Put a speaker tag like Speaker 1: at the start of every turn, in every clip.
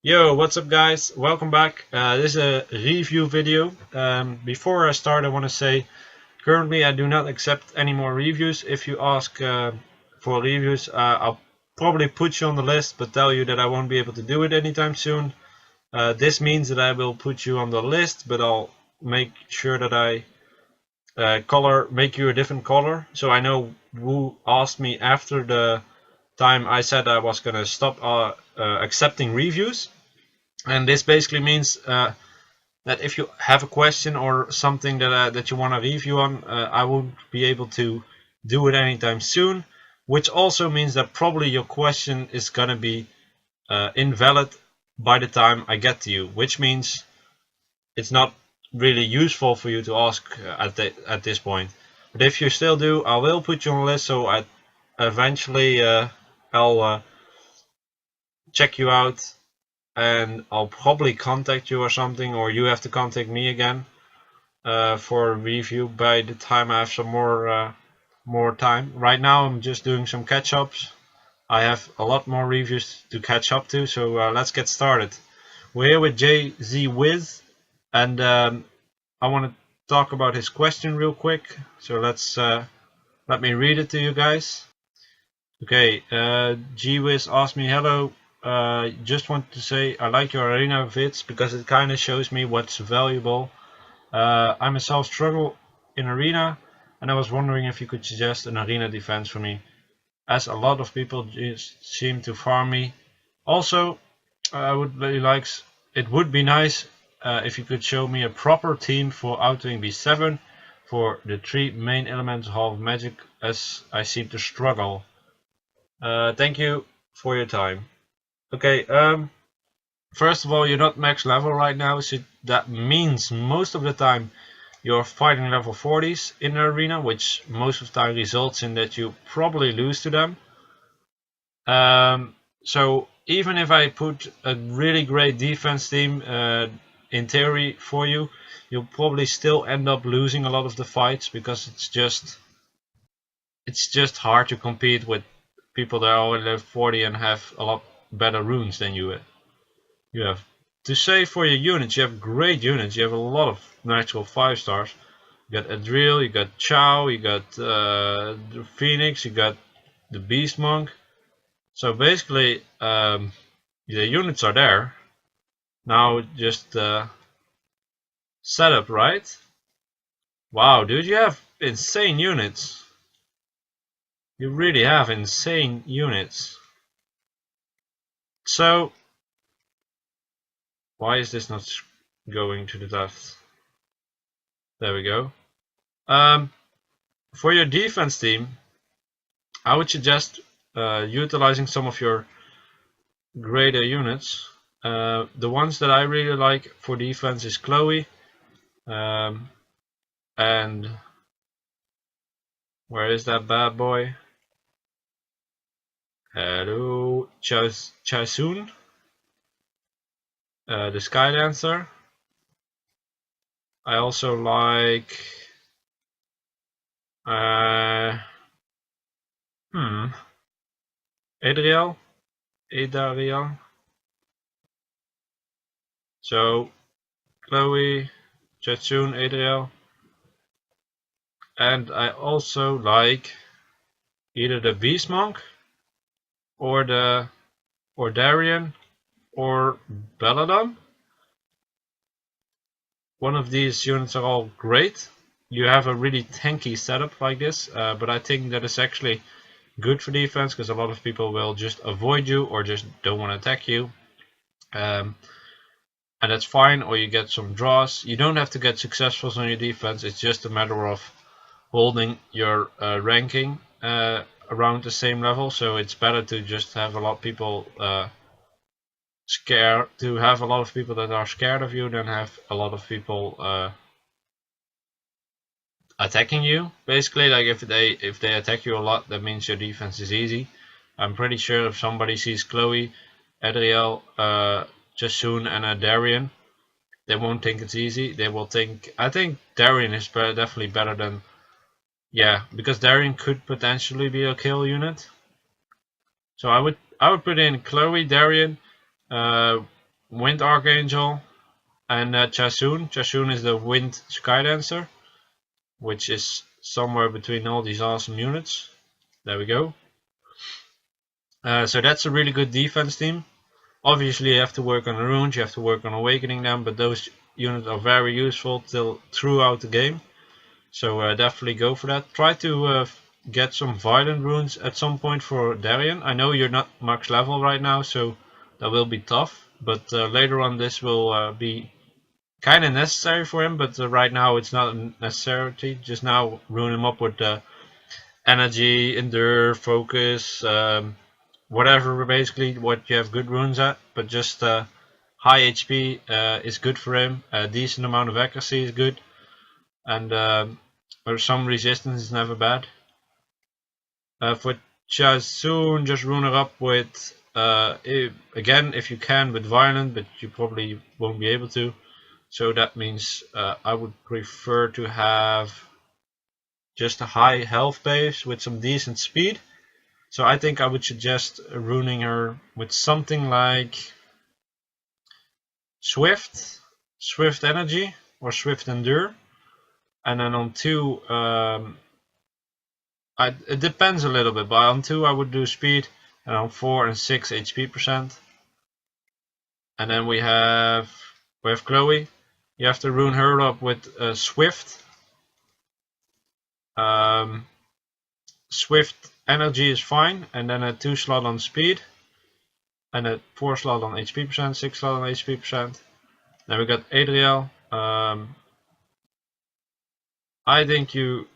Speaker 1: Yo, what's up guys? Welcome back. This is a review video. Before I start, I want to say currently I do not accept any more reviews. If you ask for reviews, I'll probably put you on the list but tell you that I won't be able to do it anytime soon. This means that I will put you on the list, but I'll make sure that I make you a different color so I know who asked me after the time I said I was gonna stop accepting reviews. And this basically means that if you have a question or something that you want to review on, I won't be able to do it anytime soon, which also means that probably your question is gonna be invalid by the time I get to you, which means it's not really useful for you to ask at this point. But if you still do, I will put you on the list, so eventually I'll check you out and I'll probably contact you or something, or you have to contact me again for a review by the time I have some more time. Right now I'm just doing some catch-ups. I have a lot more reviews to catch up to, so let's get started. We're here with wiz, and I want to talk about his question real quick, so let me read it to you guys. Okay, wiz asked me, hello, just want to say I like your arena vids because it kind of shows me what's valuable. I myself struggle in arena, and I was wondering if you could suggest an arena defense for me, as a lot of people just seem to farm me. Also, I would really like, it would be nice if you could show me a proper team for outdoing B7 for the 3 main elements of Half Magic, as I seem to struggle. Thank you for your time. Okay, first of all, you're not max level right now, so that means most of the time you're fighting level 40s in the arena, which most of the time results in that you probably lose to them. So even if I put a really great defense team in theory for you, you'll probably still end up losing a lot of the fights, because it's just hard to compete with people that are already level 40 and have a lot better runes than you have. To say for your units, you have great units. You have a lot of natural 5 stars. You got Adriel, you got Chow, you got the Phoenix, you got the Beast Monk. So basically, the units are there. Now just setup, right? Wow, dude, you have insane units. You really have insane units. So why is this not going to the left? There we go. For your defense team, I would suggest utilizing some of your greater units. The ones that I really like for defense is Chloe, and where is that bad boy? Hello, Chasun, the Sky Dancer. I also like Adriel. So Chloe, Chasun, Adriel, and I also like either the Beast Monk or Darian or Belladon. One of these units are all great. You have a really tanky setup like this, but I think that is actually good for defense, because a lot of people will just avoid you or just don't want to attack you, and that's fine. Or you get some draws. You don't have to get successfuls on your defense. It's just a matter of holding your ranking around the same level. So it's better to just have a lot of people have a lot of people that are scared of you than have a lot of people attacking you. Basically, like if they attack you a lot, that means your defense is easy. I'm pretty sure if somebody sees Chloe, Adriel, Jasun and a Darian, they won't think it's easy. They will think, I think Darian is definitely better than, yeah, because Darian could potentially be a kill unit. So I would put in Chloe, Darian, Wind Archangel, and Chasun. Chasun is the Wind Skydancer, which is somewhere between all these awesome units. There we go. So that's a really good defense team. Obviously you have to work on the runes, you have to work on awakening them, but those units are very useful throughout the game. So definitely go for that. Try to get some violent runes at some point for Darien. I know you're not max level right now, so that will be tough, but later on this will be kind of necessary for him, but right now it's not a necessity. Just now rune him up with energy, endure, focus, whatever, basically what you have good runes at, but just high HP is good for him. A decent amount of accuracy is good, and or some resistance is never bad. For Chasun, just rune her up with again, if you can, with violent, but you probably won't be able to. So that means I would prefer to have just a high health base with some decent speed. So I think I would suggest runing her with something like Swift Energy, or Swift Endure. And then on 2, it depends a little bit, but on 2 I would do Speed, and on 4 and 6 HP %. And then we have Chloe. You have to rune her up with Swift. Swift Energy is fine, and then a 2 slot on Speed, and a 4 slot on HP %, 6 slot on HP %. Then we got Adriel. I think you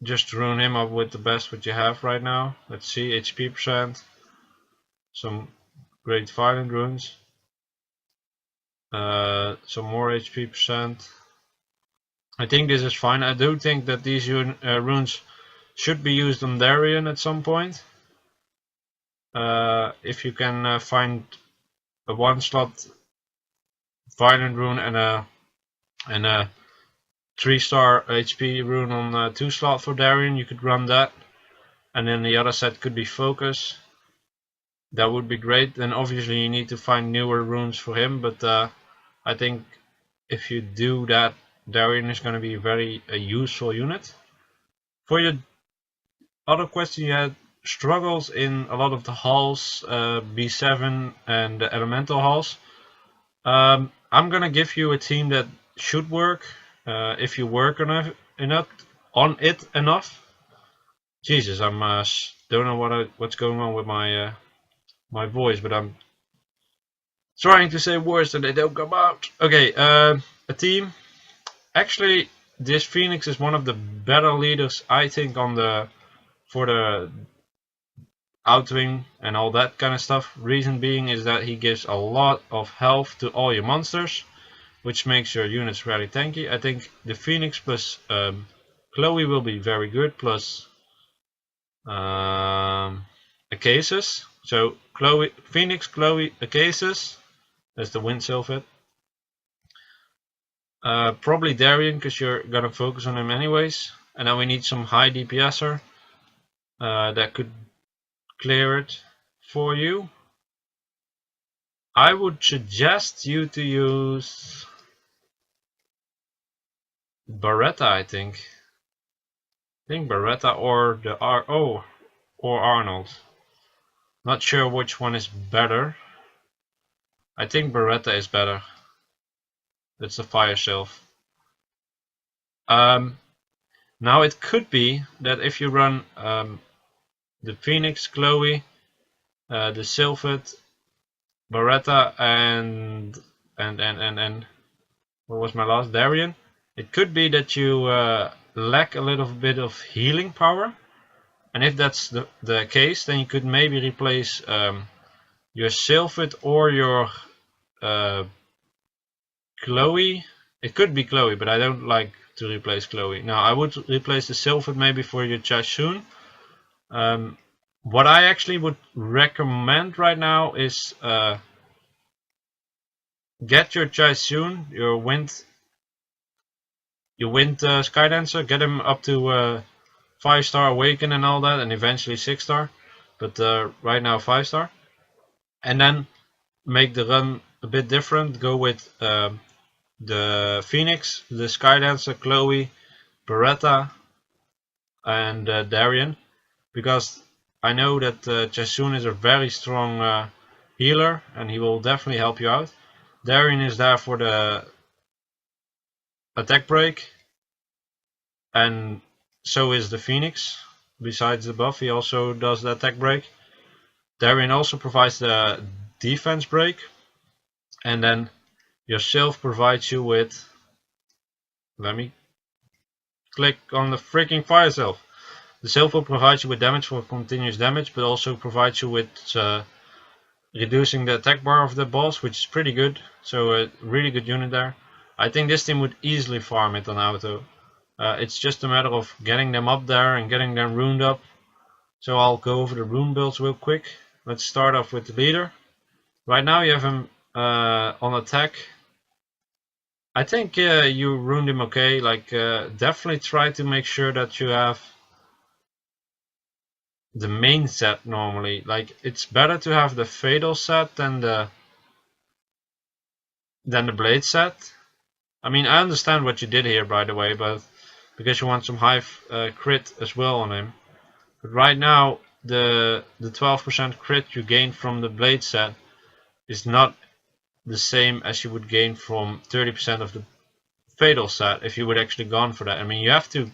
Speaker 1: just rune him up with the best what you have right now. Let's see, HP %, some great violent runes, some more HP %. I think this is fine. I do think that these runes should be used on Darien at some point. If you can find a 1 slot violent rune and a 3-star HP rune on 2 slot for Darien, you could run that, and then the other set could be focus. That would be great. Then obviously you need to find newer runes for him, but I think if you do that, Darien is going to be a very useful unit. For your other question, you had struggles in a lot of the halls, B7 and the elemental halls. I'm going to give you a team that should work if you work on it enough. Jesus, I'm don't know what's going on with my my voice, but I'm trying to say words and they don't come out. Okay, a team. Actually, this Phoenix is one of the better leaders, I think, for the outwing and all that kind of stuff. Reason being is that he gives a lot of health to all your monsters, which makes your units very tanky. I think the Phoenix plus Chloe will be very good, plus Acasis. So Phoenix, Chloe, Acasis. That's the Wind Sylphid. Probably Darien, because you're gonna focus on him anyways. And then we need some high DPSer that could clear it for you. I would suggest you to use Beretta, I think. Beretta or the or Arnold. Not sure which one is better. I think Beretta is better. That's the fire shelf. Now it could be that if you run the Phoenix, Chloe, the Sylphid, Beretta, and what was my last? Darien. It could be that you lack a little bit of healing power, and if that's the case, then you could maybe replace your Sylphid or your Chloe. It could be Chloe, but I don't like to replace Chloe. Now I would replace the Sylphid maybe for your Chasun. What I actually would recommend right now is get your Chasun, your Wind Skydancer, get him up to 5-star Awaken and all that, and eventually 6-star, but right now 5-star, and then make the run a bit different, go with the Phoenix, the Skydancer, Chloe, Beretta, and Darien, because I know that Jasun is a very strong healer and he will definitely help you out. Darien is there for the attack break, and so is the Phoenix. Besides the buff, he also does the attack break. Darien also provides the defense break, and then your Sylph provides you with, let me click on the freaking fire Sylph. The Sylph will provide you with damage for continuous damage, but also provides you with reducing the attack bar of the boss, which is pretty good. So a really good unit there. I think this team would easily farm it on auto. It's just a matter of getting them up there and getting them runed up. So I'll go over the rune builds real quick. Let's start off with the leader. Right now you have him on attack. I think you ruined him okay. Like definitely try to make sure that you have the main set normally. Like it's better to have the fatal set than the blade set. I mean, I understand what you did here, by the way, but because you want some high crit as well on him. But right now the 12% crit you gain from the blade set is not the same as you would gain from 30% of the fatal set if you would actually gone for that. I mean, you have two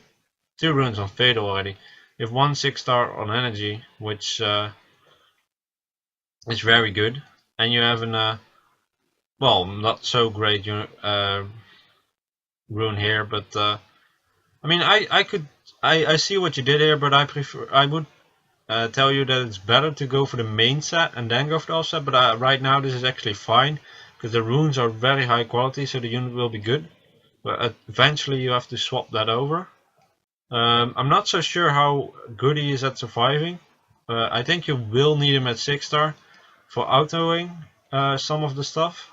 Speaker 1: runes on fatal already. You have 1 6-star on energy, which is very good, and you have an well, not so great rune here, but I mean, I see what you did here, but I would tell you that it's better to go for the main set and then go for the offset. But right now this is actually fine because the runes are very high quality, so the unit will be good. But eventually you have to swap that over. I'm not so sure how good he is at surviving. I think you will need him at 6-star for autoing some of the stuff,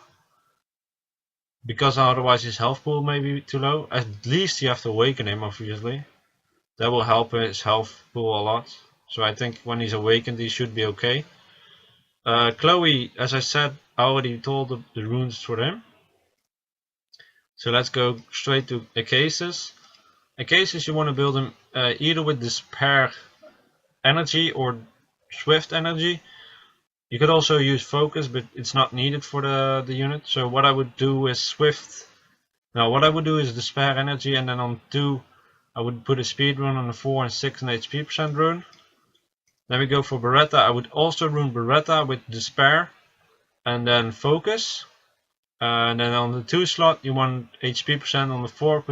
Speaker 1: because otherwise his health pool may be too low. At least you have to awaken him, obviously. That will help his health pool a lot. So I think when he's awakened he should be okay. Chloe, as I said, I already told the runes for him. So let's go straight to Acasis. Acasis, you want to build him either with Despair Energy or Swift Energy. You could also use Focus, but it's not needed for the unit. So what I would do is Swift. Now what I would do is Despair Energy, and then on 2 I would put a speed rune on the 4 and 6 and HP percent rune. Then we go for Beretta. I would also rune Beretta with Despair and then Focus. And then on the 2 slot you want HP percent, on the 4.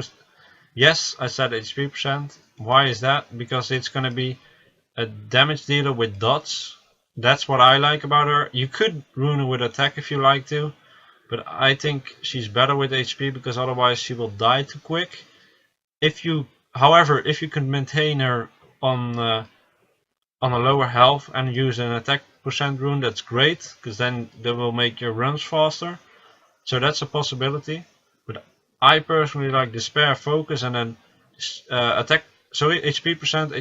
Speaker 1: Yes, I said HP percent. Why is that? Because it's going to be a damage dealer with dots. That's what I like about her. You could rune her with attack if you like to, but I think she's better with HP because otherwise she will die too quick. However, if you can maintain her on a lower health and use an attack percent rune, that's great, because then that will make your runs faster. So that's a possibility. But I personally like Despair, Focus, and then HP percent,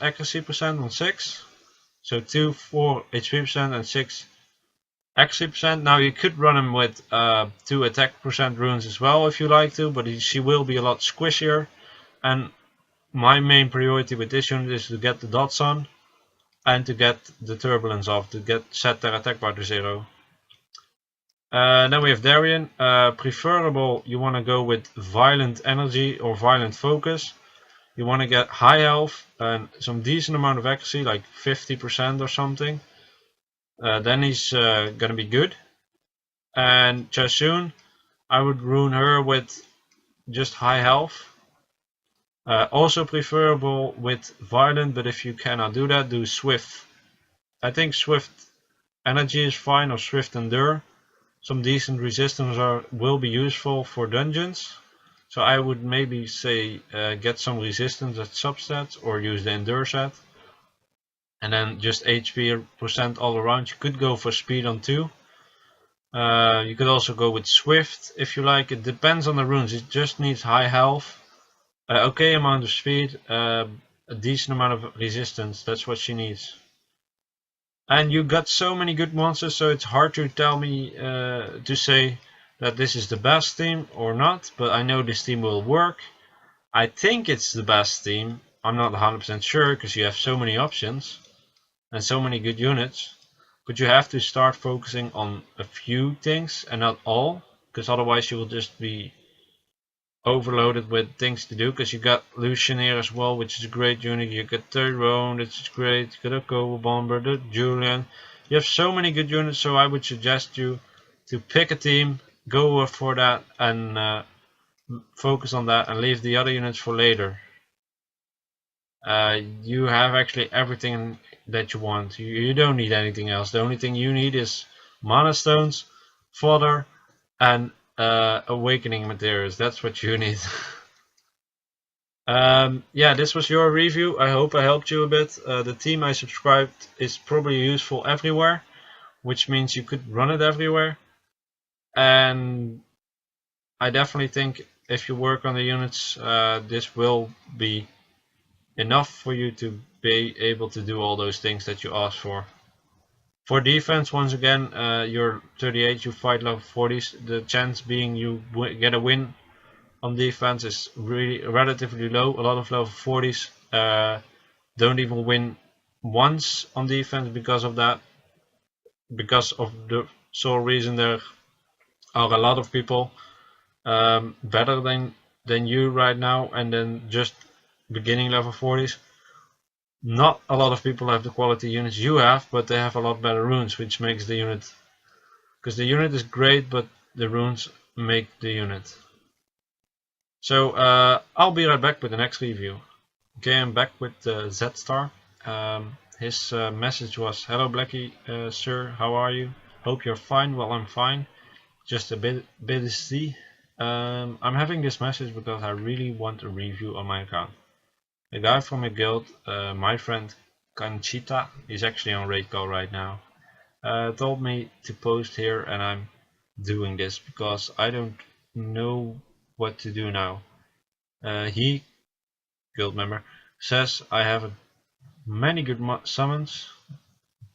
Speaker 1: accuracy percent on 6. So 2, 4 HP percent and 6 accuracy percent. Now you could run him with 2 attack percent runes as well if you like to, but she will be a lot squishier. And my main priority with this unit is to get the dots on and to get the turbulence off, to set their attack bar to 0. Then we have Darien. Preferable, you want to go with Violent Energy or Violent Focus. You want to get high health and some decent amount of accuracy, like 50% or something. Then he's gonna be good. And Jasun, I would rune her with just high health. Also preferable with Violent, but if you cannot do that, do Swift. I think Swift Energy is fine, or Swift Endure. Some decent resistance will be useful for dungeons. So I would maybe say get some resistance at substats or use the Endure set. And then just HP percent all around. You could go for speed on 2. You could also go with Swift if you like. It depends on the runes. It just needs high health, okay amount of speed, a decent amount of resistance. That's what she needs. And you got so many good monsters, so it's hard to tell me to say that this is the best team or not, but I know this team will work. I think it's the best team. I'm not 100% sure because you have so many options and so many good units, but you have to start focusing on a few things and not all, because otherwise you will just be overloaded with things to do. Because you got Lucian here as well, which is a great unit. You got Tyrone, which is great. You got a Kobo Bomber, the Julian. You have so many good units, so I would suggest you to pick a team, go for that, and focus on that, and leave the other units for later. You have actually everything that you want. You don't need anything else. The only thing you need is mana stones, fodder, and awakening materials. That's what you need. Yeah, this was your review. I hope I helped you a bit. The theme I subscribed is probably useful everywhere, which means you could run it everywhere. And I definitely think if you work on the units, this will be enough for you to be able to do all those things that you asked for. For defense, once again, you're 38, you fight level 40s. The chance being you get a win on defense is really relatively low. A lot of level 40s don't even win once on defense because of that. Because of the sole reason there are a lot of people better than you right now, and then just beginning level 40s. Not a lot of people have the quality units you have, but they have a lot better runes, which makes the unit, because the unit is great, but the runes make the unit. So I'll be right back with the next review. Okay, I'm back with Zstar. His message was, "Hello Blackie, sir, how are you? Hope you're fine." Well, I'm fine, just a bit busy. I'm having this message because I really want a review on my account. A guy from my guild, my friend Conchita, is actually on raid call right now, told me to post here, and I'm doing this because I don't know what to do now. He, guild member, says I have many good summons,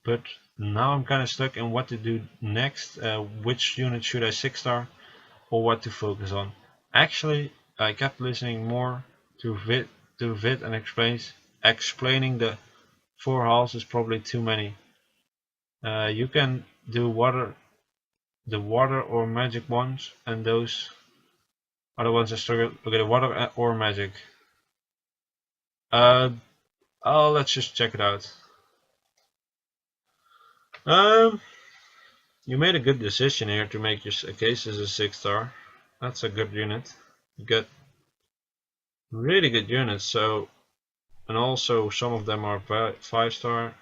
Speaker 1: but now I'm kind of stuck in what to do next. Which unit should I 6-star or what to focus on? Actually, I kept listening more to Vid and explaining the 4 halls is probably too many. You can do the water or magic ones, and those are the ones that struggle. Okay, the water or magic. Oh, let's just check it out. You made a good decision here to make your cases a 6-star. That's a good unit. You got really good units. So, and also some of them are 5-star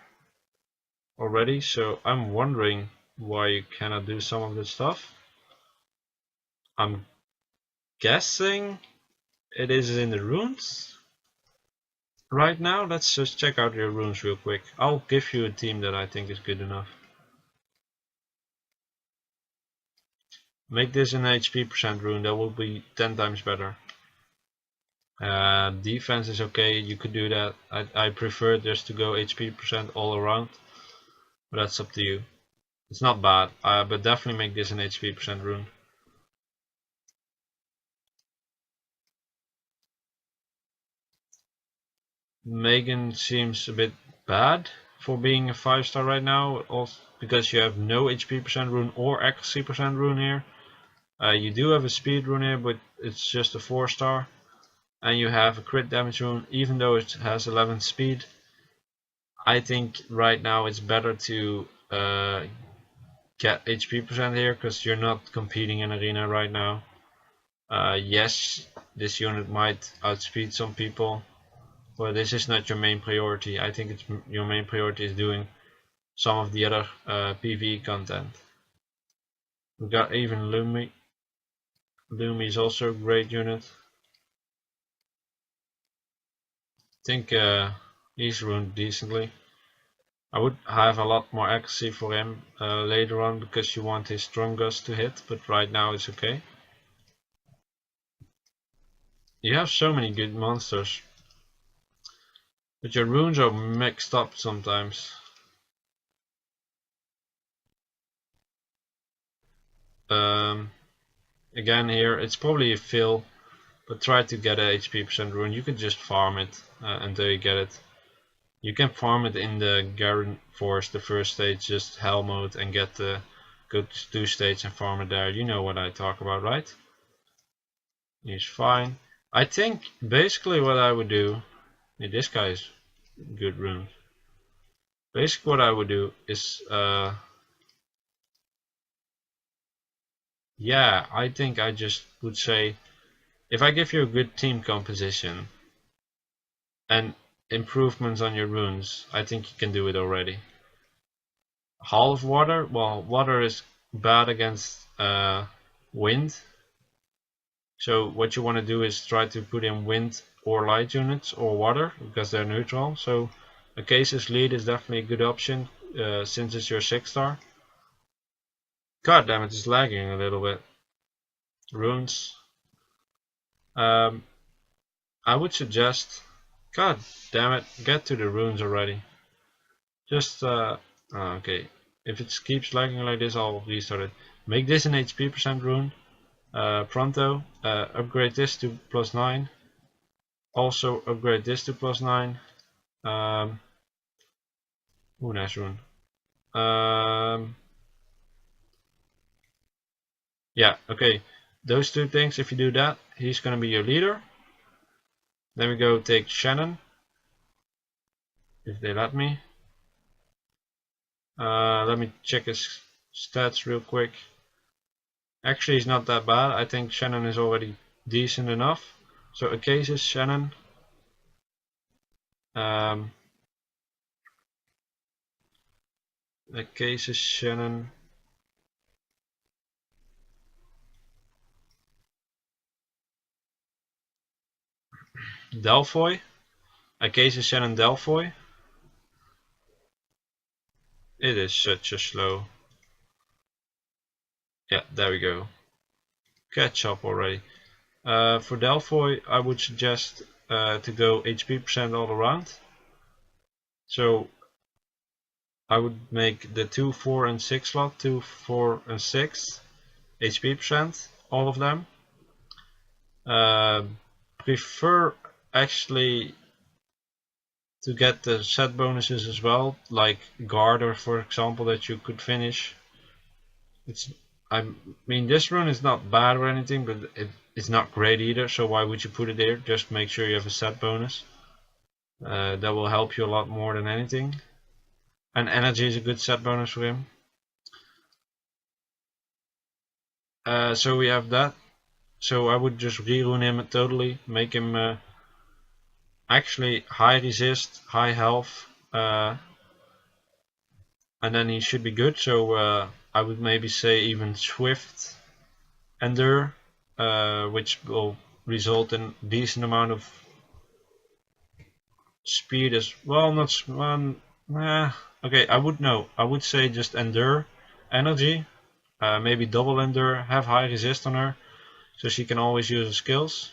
Speaker 1: already. So I'm wondering why you cannot do some of this stuff. I'm guessing it is in the runes. Right now, let's just check out your runes real quick. I'll give you a team that I think is good enough. Make this an HP percent rune, that will be 10 times better. Defense is okay, you could do that. I prefer just to go HP percent all around, but that's up to you. It's not bad, but definitely make this an HP percent rune. Megan seems a bit bad for being a 5-star right now, also because you have no HP percent rune or accuracy percent rune here. You do have a speed rune here, but it's just a 4-star. And you have a crit damage rune, even though it has 11 speed. I think right now it's better to get HP percent here, because you're not competing in arena right now. Yes, this unit might outspeed some people, but this is not your main priority. I think your main priority is doing some of the other PvE content. We got even Lumi. Lumi is also a great unit. I think he's runed decently. I would have a lot more accuracy for him later on, because you want his strongest to hit, but right now it's okay. You have so many good monsters, but your runes are mixed up sometimes. Again here, it's probably a fill, but try to get a HP percent rune. You can just farm it until you get it. You can farm it in the Garen Forest, the first stage, just hell mode, and get the go to 2 stage and farm it there. You know what I talk about, right? He's fine. I think basically what I would do, yeah, this guy is good rune. Basically what I would do is yeah, I think I just would say, if I give you a good team composition and improvements on your runes, I think you can do it already. Half water, well, water is bad against wind, so what you want to do is try to put in wind or light units or water, because they're neutral. So a Case's lead is definitely a good option since it's your 6-star. God damn it, it's lagging a little bit. Runes. I would suggest, god damn it, get to the runes already. Just okay, if it keeps lagging like this, I'll restart it. Make this an HP percent rune. Pronto. Upgrade this to +9. Also upgrade this to +9. Ooh, nice rune. Yeah, okay. Those 2 things, if you do that, he's gonna be your leader. Then we go take Shannon, if they let me. Let me check his stats real quick. Actually, he's not that bad. I think Shannon is already decent enough. So a case is Shannon. A case is Shannon. Delphoy. A case is Shannon Delphoy. It is such a slow. Yeah, there we go. Catch up already. For Delphoy, I would suggest to go HP percent all around. So I would make the 2, 4 and 6 slot, 2, 4 and 6 HP percent, all of them. Prefer actually to get the set bonuses as well, like Garter, for example, that you could finish. I mean, this rune is not bad or anything, but it's not great either, so why would you put it there? Just make sure you have a set bonus. That will help you a lot more than anything. And energy is a good set bonus for him. So we have that. So I would just rerune him totally, make him actually high resist, high health, and then he should be good. So I would maybe say even Swift Endure, which will result in decent amount of speed as well. Not okay, I would say just Endure, energy, maybe double Endure, have high resist on her, so she can always use her skills.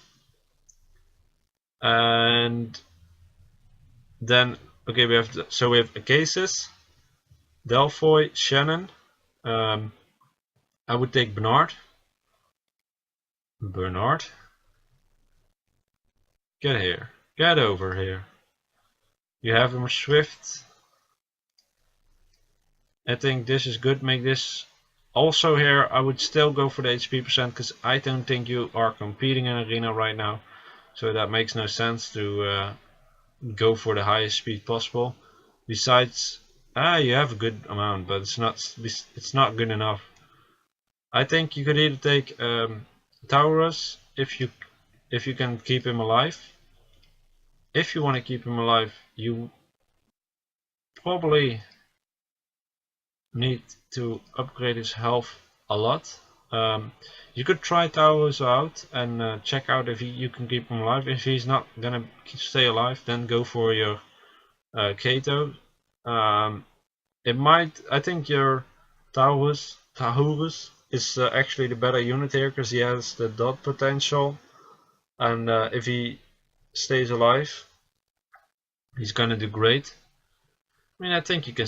Speaker 1: And then okay, we have Acasis, Delphoy, Shannon. I would take Bernard. Get here. Get over here. You have him Swift. I think this is good. Make this also here. I would still go for the HP percent, because I don't think you are competing in arena right now. So that makes no sense to go for the highest speed possible. Besides, you have a good amount, but it's not good enough. I think you could either take Taurus if you can keep him alive. If you want to keep him alive, you probably need to upgrade his health a lot. You could try Taurus out and check out if you can keep him alive. If he's not gonna stay alive, then go for your Kato. I think your Taurus is actually the better unit here, because he has the dot potential, and if he stays alive, he's gonna do great. I mean, I think you can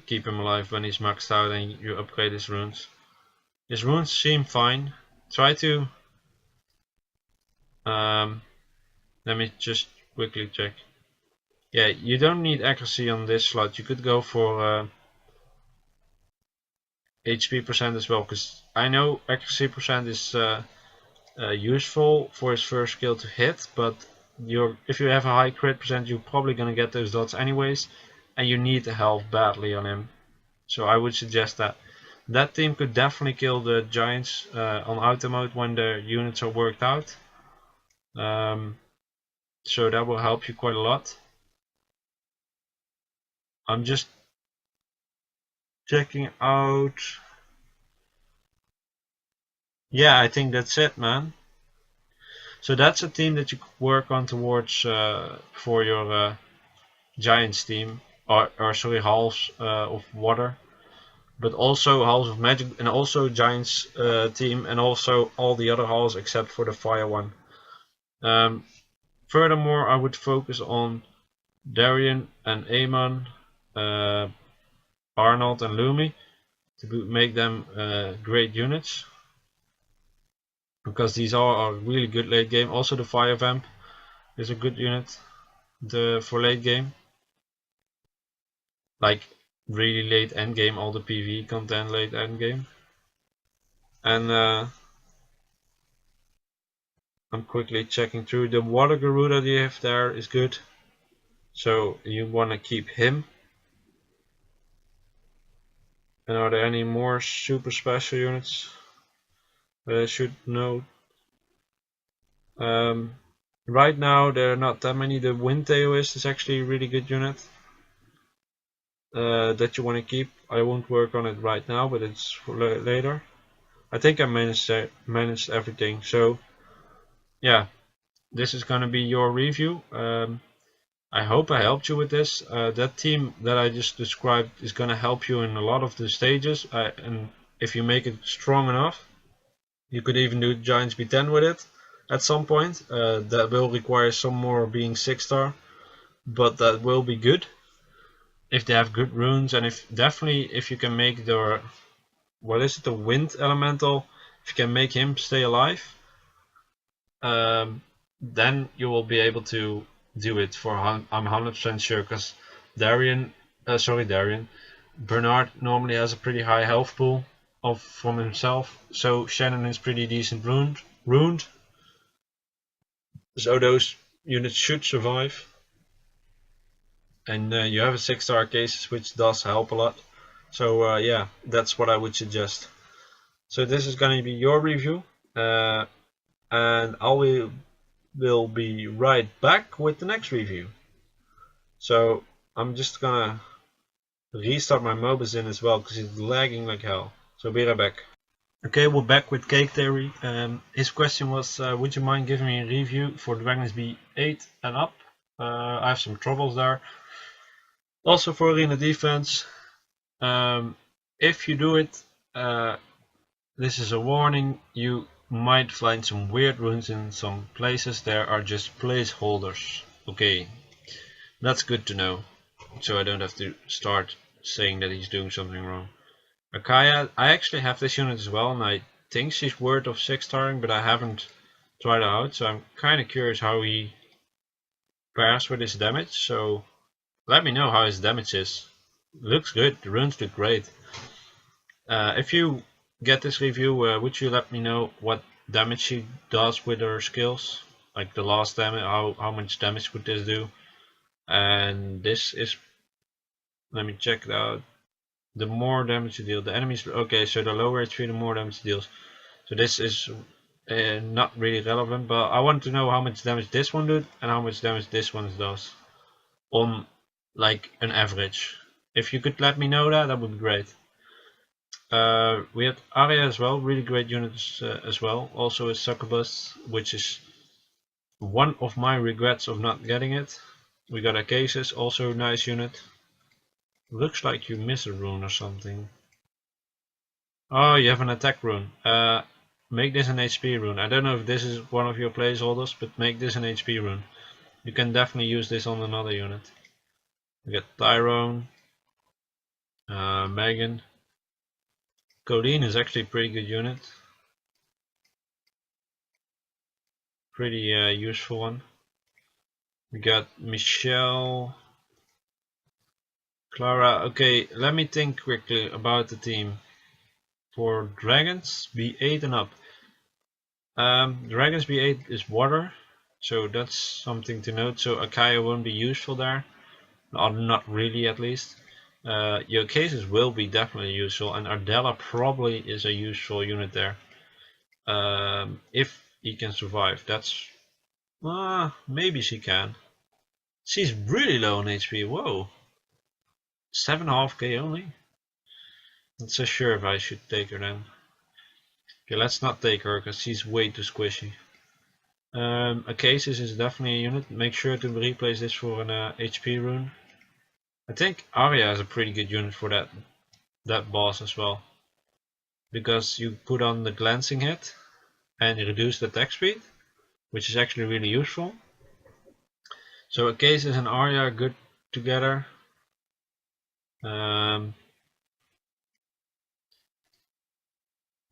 Speaker 1: keep him alive when he's maxed out and you upgrade his runes. His runes seem fine. Try to let me just quickly check. Yeah, you don't need accuracy on this slot. You could go for HP percent as well, because I know accuracy percent is useful for his first skill to hit, but if you have a high crit percent, you're probably gonna get those dots anyways, and you need the health badly on him. So I would suggest that. That team could definitely kill the giants on auto mode when the units are worked out. So that will help you quite a lot. I'm just checking out. Yeah, I think that's it, man. So that's a team that you could work on towards for your giants team, or sorry, halves of water, but also halves of magic, and also giants team, and also all the other halves except for the fire one. Furthermore, I would focus on Darian and Aemon, Arnold and Lumi to make them great units, because these are really good late game. Also the Fire Vamp is a good unit for late game, like really late end game, all the PvE content late end game. And I'm quickly checking through. The Water Garuda you have there is good, so you want to keep him. And are there any more super special units that I should know? Right now there are not that many. The Wind Taoist is actually a really good unit that you want to keep. I won't work on it right now, but it's for later. I think I managed everything. So yeah, this is gonna be your review. I hope I helped you with this. That team that I just described is gonna help you in a lot of the stages, and if you make it strong enough, you could even do Giants B10 with it at some point. That will require some more being 6-star, but that will be good if they have good runes, and if you can make the the wind elemental, if you can make him stay alive, then you will be able to do it for I'm 100% sure, because Bernard normally has a pretty high health pool from himself, so Shannon is pretty decent runed, so those units should survive. And you have a 6-star cases, which does help a lot. So yeah, that's what I would suggest. So this is going to be your review, and I will be right back with the next review. So I'm just gonna restart my Mobazin as well, because it's lagging like hell. So be right back. Okay, we're back with CakeTheory. His question was, would you mind giving me a review for Dragons B8 and up? I have some troubles there. Also for Arena Defense, if you do it, this is a warning, you might find some weird runes in some places. There are just placeholders. Okay, that's good to know, so I don't have to start saying that he's doing something wrong. Akaya, I actually have this unit as well, and I think she's worth of 6-starring, but I haven't tried it out, so I'm kind of curious how he pairs with his damage. So let me know how his damage is. Looks good, the runes look great. If you get this review, would you let me know what damage she does with her skills? Like the last damage, how much damage would this do? And this is, let me check it out. The more damage you deal, the enemies, okay, so the lower HP, the more damage it deals. So this is not really relevant, but I want to know how much damage this one did and how much damage this one does on like an average. If you could let me know that would be great. We had Arya as well, really great units as well. Also a succubus, which is one of my regrets of not getting it. We got a Cases, also a nice unit. Looks like you miss a rune or something. Oh, you have an attack rune. Make this an HP rune. I don't know if this is one of your placeholders, but make this an HP rune. You can definitely use this on another unit. We got Tyrone, Megan, Colleen is actually a pretty good unit. Pretty useful one. We got Michelle, Clara. Okay, let me think quickly about the team. For dragons, B8 and up. Dragons B8 is water, so that's something to note. So Akaya won't be useful there, or not really at least. Your cases will be definitely useful, and Ardella probably is a useful unit there. If he can survive, that's maybe she can. She's really low on HP. Whoa, 7.5k only. Not so sure if I should take her then. Okay, let's not take her because she's way too squishy. A cases is definitely a unit. Make sure to replace this for an HP rune. I think Arya is a pretty good unit for that boss as well, because you put on the glancing hit and you reduce the attack speed, which is actually really useful. So a cases and Arya are good together.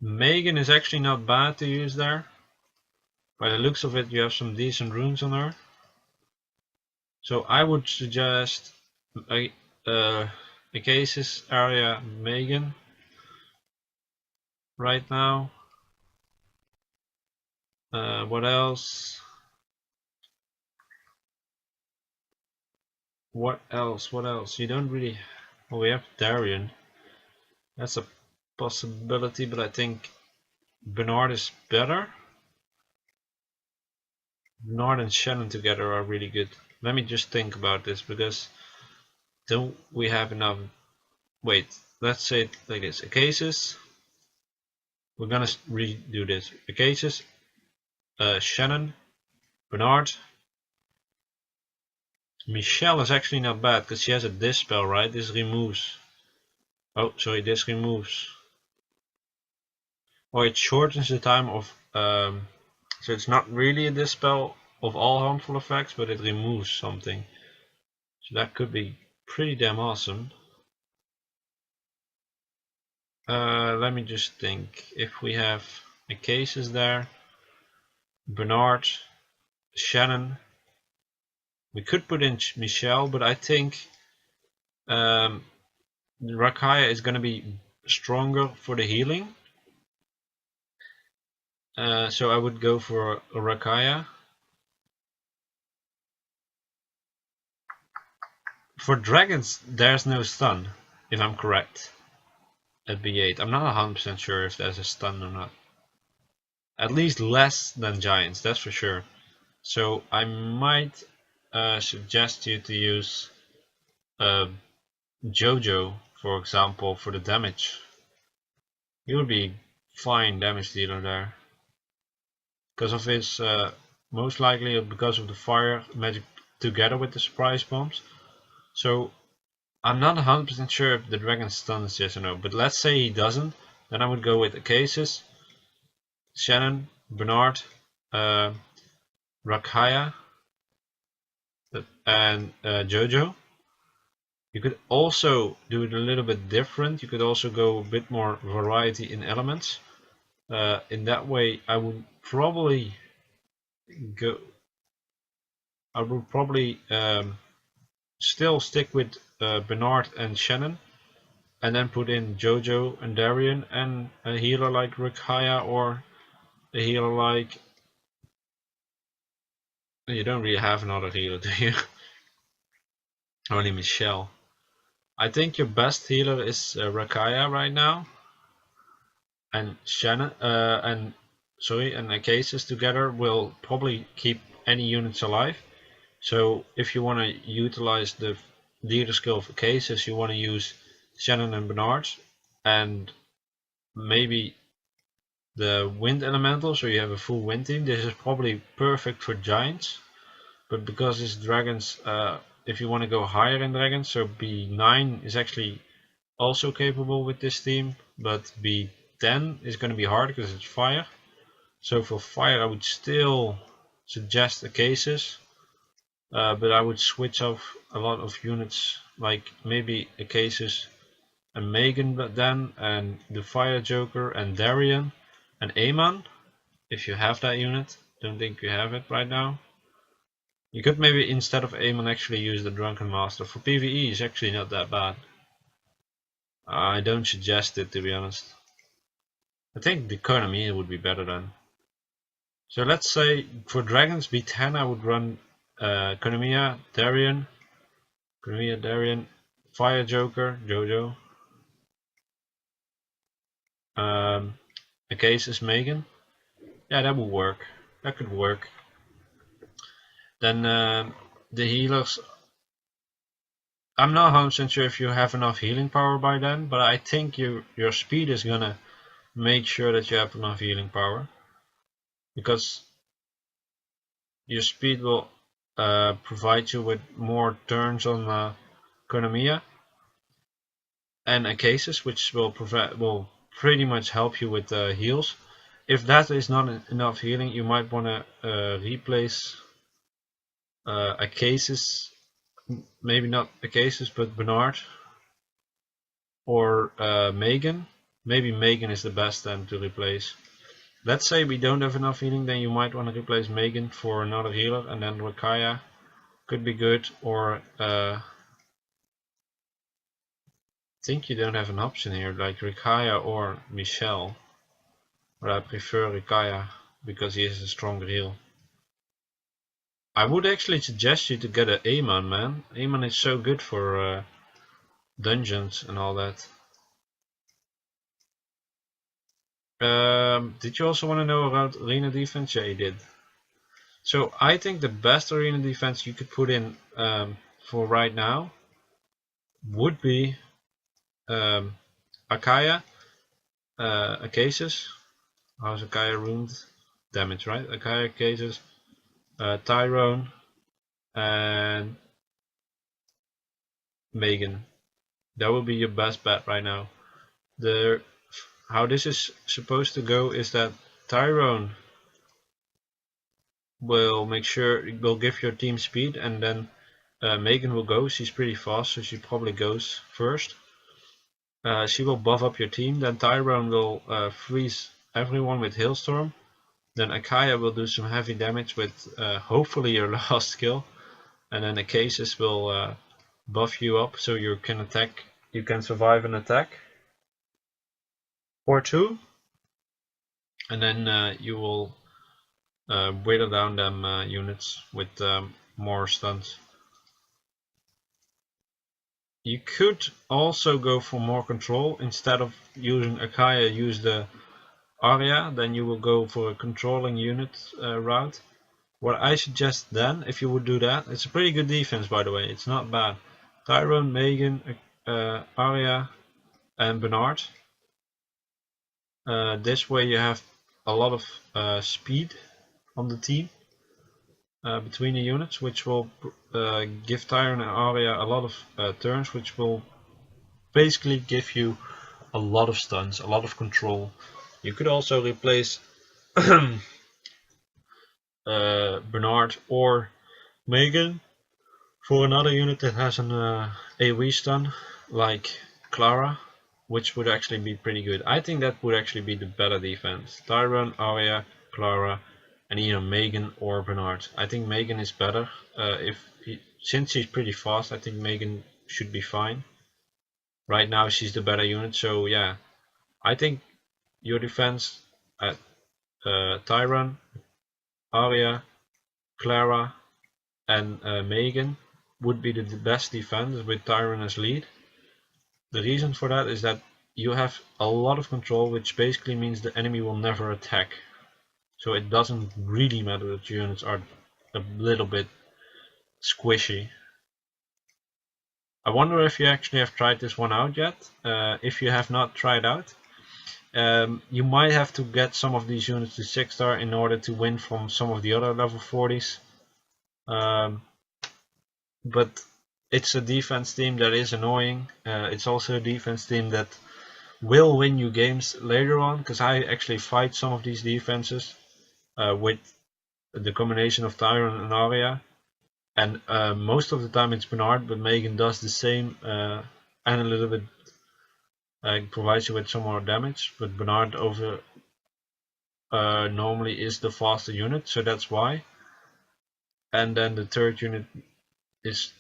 Speaker 1: Megan is actually not bad to use there. By the looks of it, you have some decent runes on her. So I would suggest a cases, Arya, Megan right now. What else? What else? You don't really. Well, we have Darian. That's a possibility, but I think Bernard is better. Bernard and Shannon together are really good. Let me just think about this, because don't we have enough? Wait, let's say it like this: cases. We're gonna redo this. Cases, Shannon, Bernard. Michelle is actually not bad because she has a dispel, right? This removes. Oh, sorry, this removes. Or it shortens the time of. So it's not really a dispel of all harmful effects, but it removes something. So that could be pretty damn awesome. Let me just think. If we have a cases there, Bernard, Shannon, we could put in Michelle, but I think Rakaya is going to be stronger for the healing. So I would go for Rakaya. For dragons, there's no stun, if I'm correct, at B8. I'm not 100% sure if there's a stun or not. At least less than giants, that's for sure. So I might suggest you to use Jojo, for example, for the damage. He would be fine damage dealer there. Because of his, most likely because of the fire magic together with the surprise bombs. So I'm not 100% sure if the dragon stuns yes or no, but let's say he doesn't, then I would go with the cases, Shannon, Bernard, Rakaya, and Jojo. You could also do it a little bit different. You could also go a bit more variety in elements. In that way, I would probably still stick with Bernard and Shannon, and then put in Jojo and Darian and a healer like Rakaya, or a healer like. You don't really have another healer, do you? Only Michelle. I think your best healer is Rakaya right now, and Shannon and Cases together will probably keep any units alive. So if you want to utilize the leader skill of Cases, you want to use Shannon and Bernard, and maybe the wind elemental, so you have a full wind team. This is probably perfect for giants, but because it's dragons, if you want to go higher in dragons, so B9 is actually also capable with this team, but B10 is going to be hard because it's fire. So for fire I would still suggest the cases, but I would switch off a lot of units, like maybe a cases and Megan then, and the Fire Joker, and Darian, and Aemon, if you have that unit. Don't think you have it right now. You could maybe instead of Aemon actually use the Drunken Master. For PvE it's actually not that bad. I don't suggest it, to be honest. I think the economy would be better then. So let's say for Dragons B10 I would run Economia, Darian, Fire Joker, Jojo, a case is Megan. Yeah, that would work. That could work. Then the healers, I'm not 100% sure if you have enough healing power by then, but I think your speed is gonna make sure that you have enough healing power, because your speed will provide you with more turns on Economia and cases, which will pretty much help you with heals. If that is not enough healing, you might want to replace a cases, maybe not a cases, but Bernard or Megan. Maybe Megan is the best then to replace. Let's say we don't have enough healing, then you might want to replace Megan for another healer, and then Rakaya could be good, or I think you don't have an option here, like Rakaya or Michelle. But I prefer Rakaya because he has a stronger heal. I would actually suggest you to get an Aemon, man. Aemon is so good for dungeons and all that. Did you also want to know about arena defense? Yeah, you did. So I think the best arena defense you could put in for right now would be Akaya, Acasis. How's Akaya ruined? Damage, right? Akaya, Acasis, Tyrone, and Megan. That would be your best bet right now. How this is supposed to go is that Tyrone will give your team speed, and then Megan will go. She's pretty fast, so she probably goes first. She will buff up your team. Then Tyrone will freeze everyone with Hailstorm. Then Akaya will do some heavy damage with hopefully your last skill, and then Acasis will buff you up so you can attack. You can survive an attack or two, and then you will whittle down them units with more stuns. You could also go for more control. Instead of using Akaya, use the Arya, then you will go for a controlling unit route. What I suggest then, if you would do that, it's a pretty good defense, by the way, it's not bad. Tyrone, Megan, Arya, and Bernard. This way you have a lot of speed on the team between the units, which will give Tyrone and Arya a lot of turns, which will basically give you a lot of stuns, a lot of control. You could also replace Bernard or Megan for another unit that has an AoE stun, like Clara, which would actually be pretty good. I think that would actually be the better defense. Tyrone, Arya, Clara, and either Megan or Bernard. I think Megan is better. Since she's pretty fast, I think Megan should be fine. Right now she's the better unit, so yeah. I think your defense at Tyrone, Arya, Clara, and Megan would be the best defense with Tyrone as lead. The reason for that is that you have a lot of control, which basically means the enemy will never attack. So it doesn't really matter that your units are a little bit squishy. I wonder if you actually have tried this one out yet. If you have not tried out, you might have to get some of these units to 6-star in order to win from some of the other level 40s. But it's a defense team that is annoying. It's also a defense team that will win you games later on, because I actually fight some of these defenses with the combination of Tyrone and Arya, and most of the time it's Bernard, but Megan does the same and a little bit provides you with some more damage, but Bernard over normally is the faster unit, so that's why. And then the third unit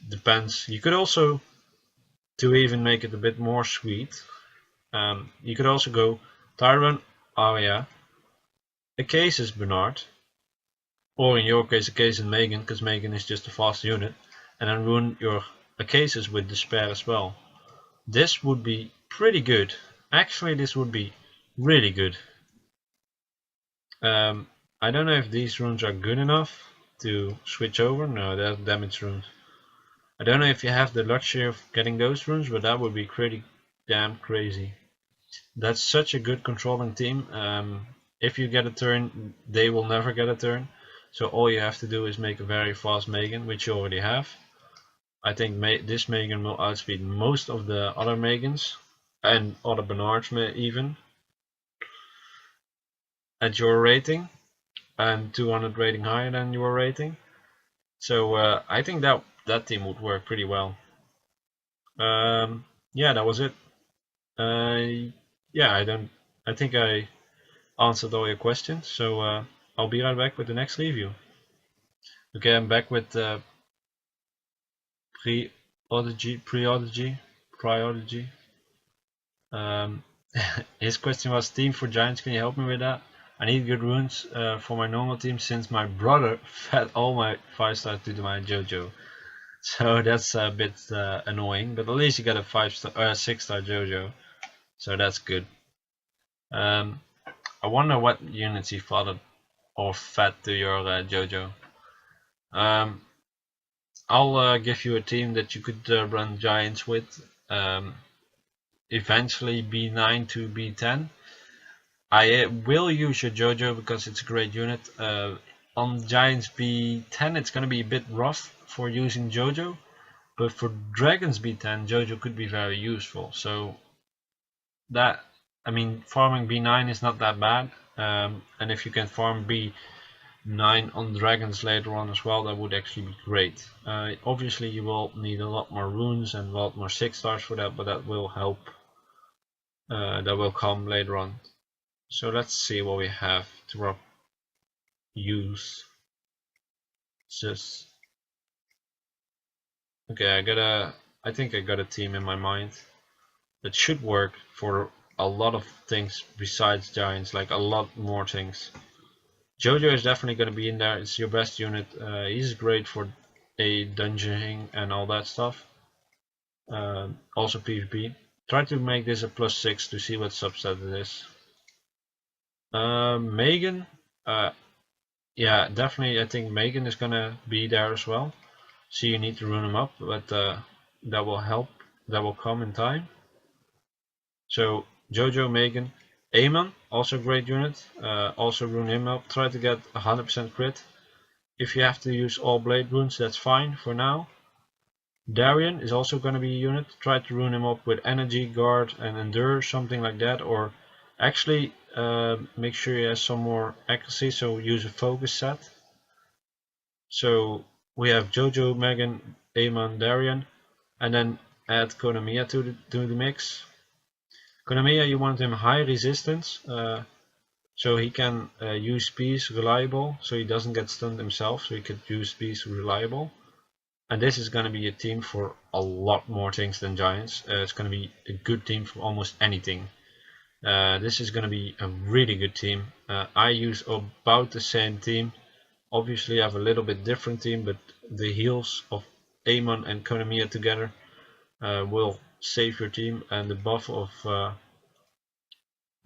Speaker 1: depends. You could also, to even make it a bit more sweet, you could also go Tyrone Arya, a case is Bernard, or in your case a case is Megan, because Megan is just a fast unit, and then ruin your cases with Despair as well. This would be pretty good. Actually, this would be really good. I don't know if these runes are good enough to switch over. No, they're damage runes. I don't know if you have the luxury of getting those runes, but that would be pretty damn crazy. That's such a good controlling team. If you get a turn, they will never get a turn. So all you have to do is make a very fast Megan, which you already have. I think this Megan will outspeed most of the other Megans and other Bernards even at your rating, and 200 rating higher than your rating. So I think that team would work pretty well. Yeah, that was it. Yeah, I think I answered all your questions. So I'll be right back with the next review. Okay, I'm back with Peorioy. His question was, team for Giants, can you help me with that? I need good runes for my normal team since my brother fed all my 5-stars to my JoJo. So that's a bit annoying, but at least you got a 6-star JoJo, so that's good. I wonder what units he fathered or fed to your JoJo. I'll give you a team that you could run Giants with. Eventually B9 to B10. I will use your JoJo because it's a great unit. On Giants B10 it's going to be a bit rough for using JoJo, but for Dragons B10 JoJo could be very useful. So that, I mean, farming B9 is not that bad, and if you can farm B9 on Dragons later on as well, that would actually be great. Obviously you will need a lot more runes and a lot more 6-stars for that, but that will help. That will come later on. So let's see what we have to use. Just okay, I think I got a team in my mind that should work for a lot of things besides Giants, like a lot more things. JoJo is definitely going to be in there. It's your best unit. He's great for a dungeoning and all that stuff. Also PvP. Try to make this a +6 to see what subset it is. Megan, yeah, definitely. I think Megan is gonna be there as well. So you need to rune him up, but that will help. That will come in time. So JoJo, Megan, Amon, also a great unit. Also rune him up. Try to get 100% crit. If you have to use all blade runes, that's fine for now. Darian is also going to be a unit. Try to rune him up with energy, guard, and endure, something like that. Or actually make sure he has some more accuracy, so use a focus set. So we have JoJo, Megan, Amon, Darian, and then add Konamiya to the mix. Konamiya, you want him high resistance, so he can use Peace reliable, so he doesn't get stunned himself, so he could use Peace reliable. And this is going to be a team for a lot more things than Giants. It's going to be a good team for almost anything. This is going to be a really good team. I use about the same team. Obviously I have a little bit different team, but the heals of Amon and Konamiya together will save your team, and the buff of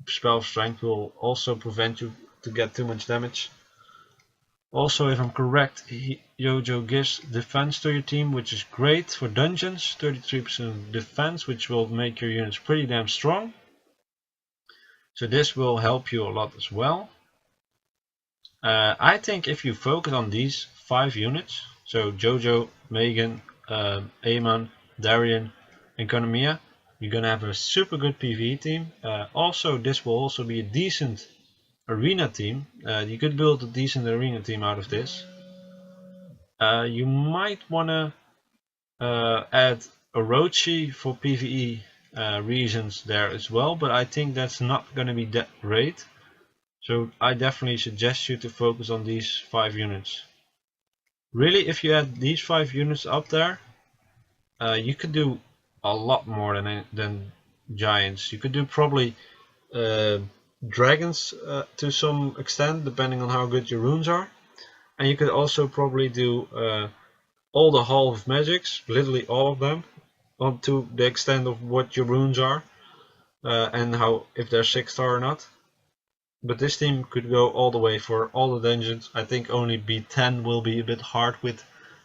Speaker 1: spell strength will also prevent you to get too much damage. Also, if I'm correct, JoJo gives defense to your team, which is great for dungeons. 33% defense, which will make your units pretty damn strong. So this will help you a lot as well. I think if you focus on these 5 units, so JoJo, Megan, Amon, Darian, and Konamiya, you're gonna have a super good PvE team. Also, this will also be a decent arena team. You could build a decent arena team out of this. You might wanna add Orochi for PvE reasons there as well, but I think that's not going to be that great. So I definitely suggest you to focus on these 5 units. Really, if you had these 5 units up there, you could do a lot more than giants. You could do probably dragons to some extent, depending on how good your runes are. And you could also probably do all the Hall of Magics, literally all of them, up to the extent of what your runes are, and how, if they're 6-star or not. But this team could go all the way for all the dungeons. I think only B10 will be a bit hard with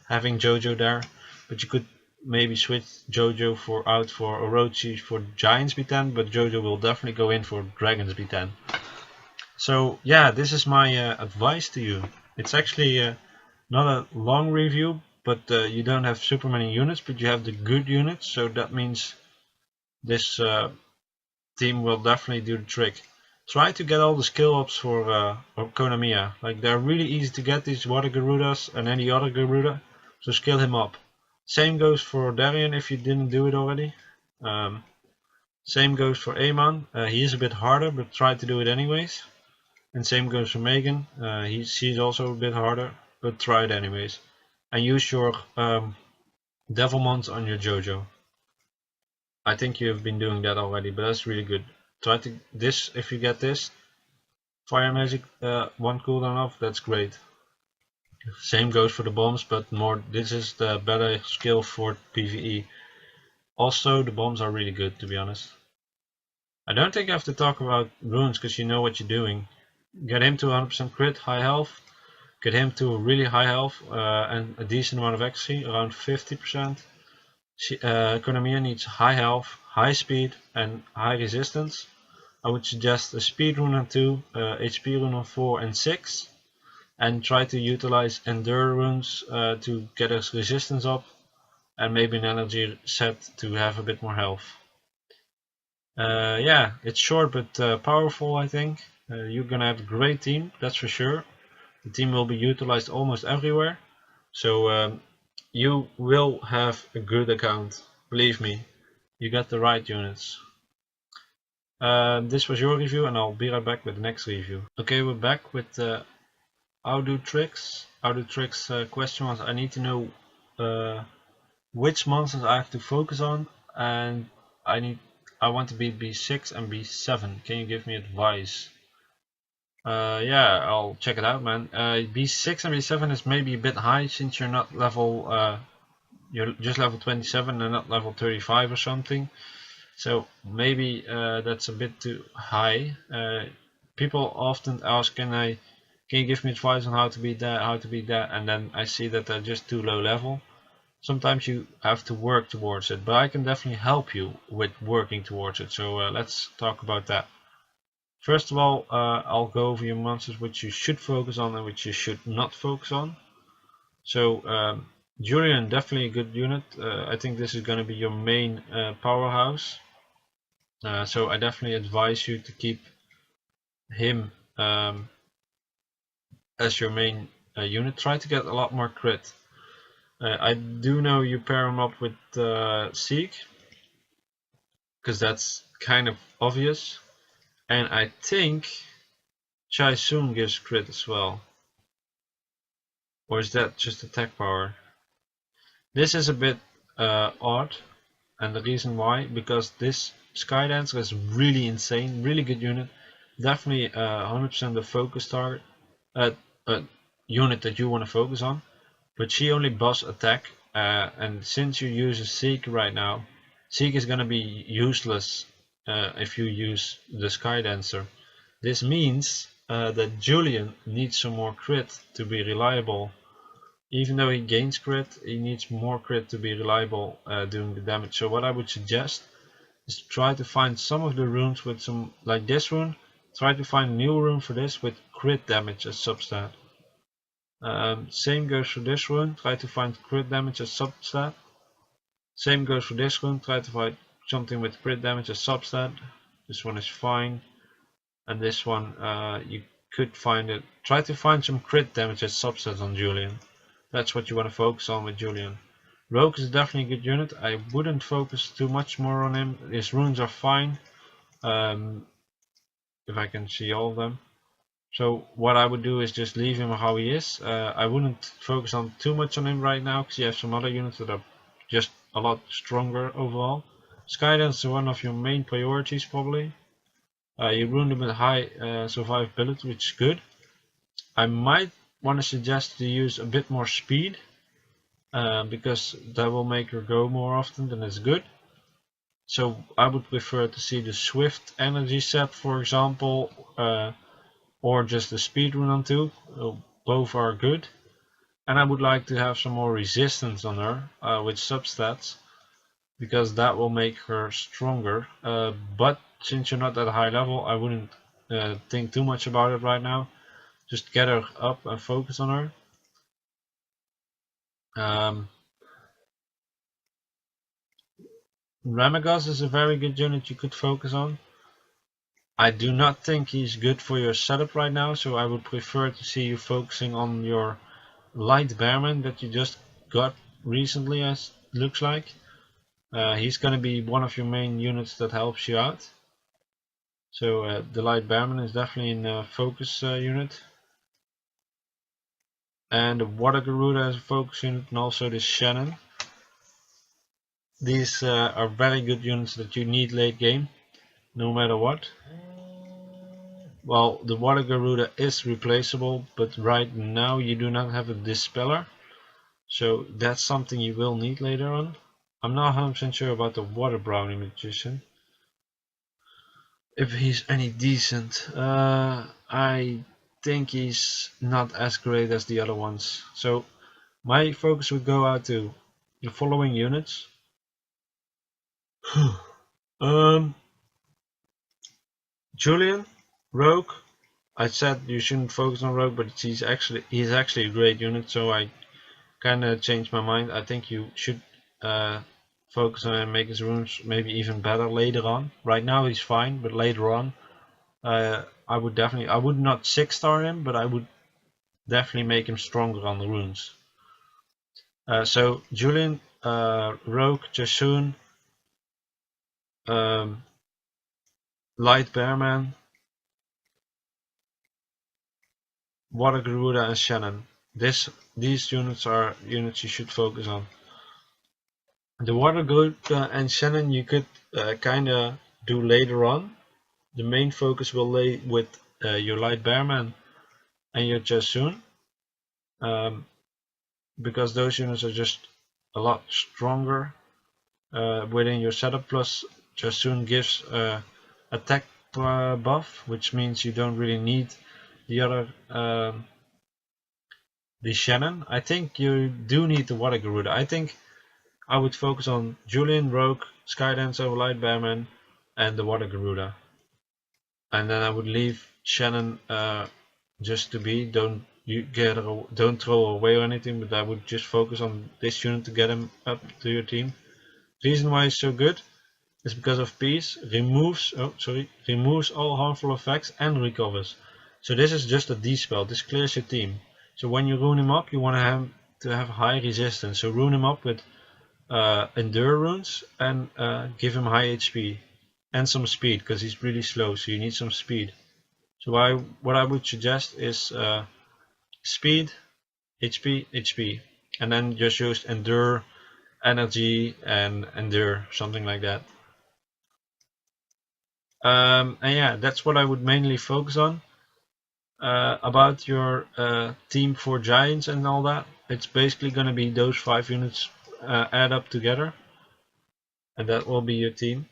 Speaker 1: having Jojo there, but you could maybe switch Jojo out for Orochi for Giants B10, but Jojo will definitely go in for Dragons B10. So yeah, this is my advice to you. It's actually not a long review, but you don't have super many units, but you have the good units, so that means this team will definitely do the trick. Try to get all the skill ups for Konamiya. Like, they're really easy to get, these Water Garudas and any other Garuda, so skill him up. Same goes for Darien if you didn't do it already. Same goes for Amon. He is a bit harder, but try to do it anyways. And same goes for Megan. She's also a bit harder, but try it anyways. And use your Devilmons on your Jojo. I think you have been doing that already, but that's really good. Try to this, if you get this Fire Magic 1 cooldown off, that's great. Same goes for the bombs, but more, this is the better skill for PvE. Also, the bombs are really good, to be honest. I don't think I have to talk about runes, because you know what you're doing. Get him to 100% crit, high health. Get him to really high health and a decent amount of XP, around 50%. Konamiya needs high health, high speed and high resistance. I would suggest a speed rune on 2, HP rune on 4 and 6, and try to utilize endure runes to get his resistance up, and maybe an energy set to have a bit more health. Yeah, it's short but powerful, I think. You're gonna have a great team, that's for sure. The team will be utilized almost everywhere, so you will have a good account, believe me. You got the right units. This was your review, and I'll be right back with the next review. Okay, we're back with Audutrix. Audutrix question was, I need to know which monsters I have to focus on, and I want to beat B6 and B7. Can you give me advice? Yeah, I'll check it out, man. B6 and B7 is maybe a bit high since you're not level, you're just level 27 and not level 35 or something. So maybe that's a bit too high. People often ask, can you give me advice on how to beat that, and then I see that they're just too low level. Sometimes you have to work towards it, but I can definitely help you with working towards it. So let's talk about that. First of all, I'll go over your monsters which you should focus on and which you should not focus on. So Julian, definitely a good unit. I think this is going to be your main powerhouse. So I definitely advise you to keep him as your main unit. Try to get a lot more crit. I do know you pair him up with Seek, because that's kind of obvious. And I think Chai Soon gives crit as well. Or is that just attack power? This is a bit odd, and the reason why, because this Skydancer is really insane, really good unit. Definitely 100% the focus target, unit that you want to focus on. But she only boss attack, and since you use a Seek right now, Seek is going to be useless if you use the Skydancer. This means that Julian needs some more crit to be reliable. Even though he gains crit, he needs more crit to be reliable doing the damage. So what I would suggest is to try to find some of the runes with some, like this rune, try to find a new rune for this with crit damage as substat. Same goes for this rune, try to find crit damage as substat. Same goes for this rune, try to find something with crit damage as substat. This one is fine. And this one, you could find it. Try to find some crit damage as substat on Julian. That's what you want to focus on with Julian. Rogue is definitely a good unit. I wouldn't focus too much more on him. His runes are fine, if I can see all of them. So what I would do is just leave him how he is. I wouldn't focus on too much on him right now, because you have some other units that are just a lot stronger overall. Skydance is one of your main priorities probably. You ruined him with high survivability, which is good. I might want to suggest to use a bit more speed, because that will make her go more often, then it's good. So I would prefer to see the Swift energy set, for example, or just the speed rune on 2. Both are good. And I would like to have some more resistance on her with substats, because that will make her stronger. But since you're not at a high level, I wouldn't think too much about it right now. Just get her up and focus on her. Ramagos is a very good unit you could focus on. I do not think he's good for your setup right now, so I would prefer to see you focusing on your light bearman that you just got recently, as it looks like. He's going to be one of your main units that helps you out. So the light bearman is definitely a focus unit. And the water Garuda is a focus unit, and also the Shannon. These are very good units that you need late game, no matter what. Well, the water Garuda is replaceable, but right now you do not have a Dispeller, so that's something you will need later on. I'm not 100% sure about the water brownie magician, if he's any decent. I think he's not as great as the other ones, so my focus would go out to the following units. Julian, Rogue. I said you shouldn't focus on Rogue, but he's actually a great unit, so I kind of changed my mind. I think you should focus on him and make his runes maybe even better later on. Right now he's fine, but later on, I would not 6-star him, but I would definitely make him stronger on the runes. So Julian, Rogue, Jasun, Light Bearman, Water Garuda, and Shannon. These units are units you should focus on. The Water Garuda and Shannon you could kinda do later on. The main focus will lay with your Light Bearman and your Jasun, because those units are just a lot stronger within your setup. Plus Jasun gives attack buff, which means you don't really need the other the Shannon. I think you do need the Water Garuda. I think I would focus on Julian, Rogue, Skydancer, Light Bearman, and the Water Garuda. And then I would leave Shannon just to be. Don't throw away or anything, but I would just focus on this unit to get him up to your team. The reason why he's so good is because of Peace. Removes all harmful effects and recovers. So this is just a D-spell. This clears your team. So when you rune him up, you want him to have high resistance. So rune him up with Endure runes and give him high HP and some speed, because he's really slow, so you need some speed. So what I would suggest is speed, HP, HP, and then just use Endure, Energy, and Endure, something like that. And yeah, that's what I would mainly focus on. About your team for giants and all that, it's basically going to be those 5 units add up together, and that will be your team.